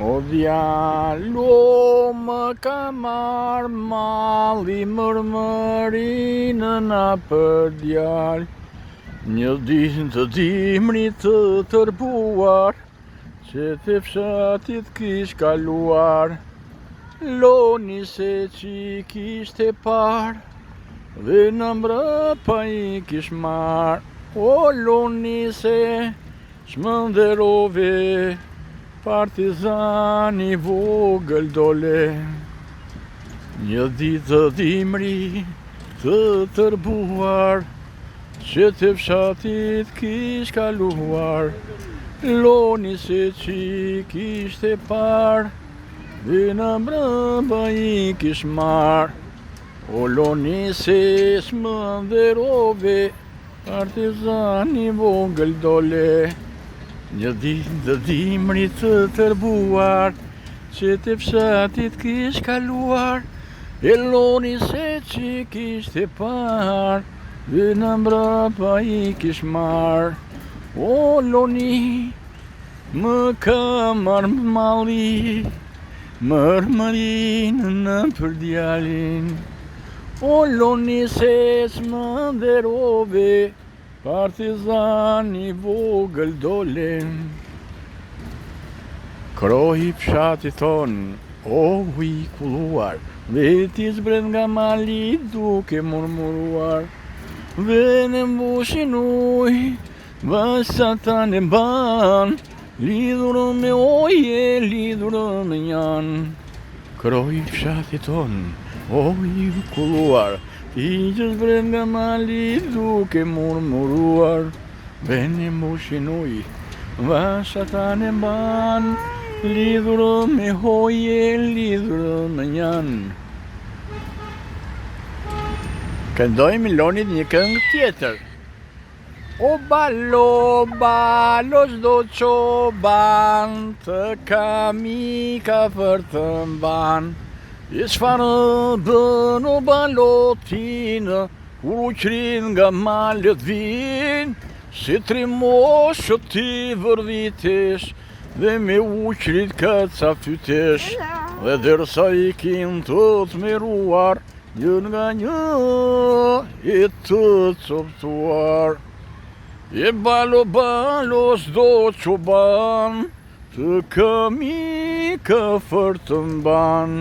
O djalo më ka marrë malli mërmërinë na për djal. Një ditë të dimrit të tërbuar, që të fshatit kish kaluar. Loni se që kishte par, dhe në mbrapa i kish mar. O loni se shmënderove, partizani vogël dole. Një ditë të dimri të tërbuar, që të fshatit kish kaluar. Loni se që kishte par, dhe në mbrapa i kish mar. O loni se shmënderove, partizani vogël dole. Një ditë të dimrit të tërbuar, që të fshatit kish kaluar. E loni se që kishte par, dhe në mbrapa i kish mar. O loni më ka marrë malli mërmërinë në për djalin. O loni se s'mënderove, partizani vogël dole. Krohi fshatit ton, o i kulluar, dhe ti zbret nga mali duke murmuruar. Dhe në mbushin uj, vasa ta në ban, lidhur me oje, lidhur me njan. Krohi fshatit ton, o i kulluar, ti që zbret nga mali duke murmuruar. Dhe në mbushin uj, vasa ta në ban, lidhur me hoje, lidhur me njan. Këndojmë Lonit një këngë tjetër. O balo, balo çdo çoban, të kami ka për të mban. E çfarë bën o balotinë, kur uqrin nga malet vin, si trimoshët ti vërvitesh, dhe me uqrit këca fytesh. Dhe derisa i kin të t'meruar, një nga një e të coptuar. E balo, balo s'do çoban, të kami ka për të mban.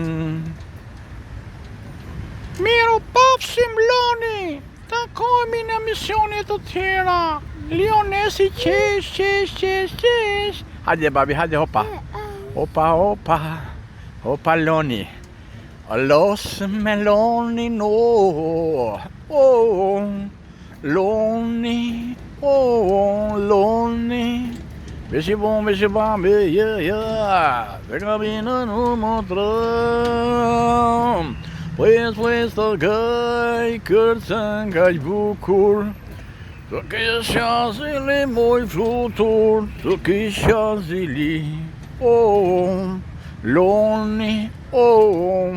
Miru pafshim Loni, takohemi në misionet të tjera. Lionesi qesh. Hajde babi, hajde hopa. Hopa, hopa Loni. Los me Loni no, oh, Loni, oh, Loni. Veci bom, yeah, venga bine nu mă trăm. Pues të gaj, kërcën kaq bukur, të kisha zili moj flutur, të kisha zili, oh, Loni, oh,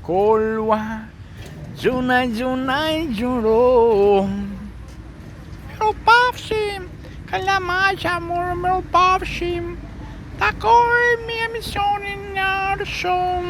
kolua, gjunaj gjuro. Miru pafshim, kalamaqa miru pafshim, takohemi emisionin në arshëm.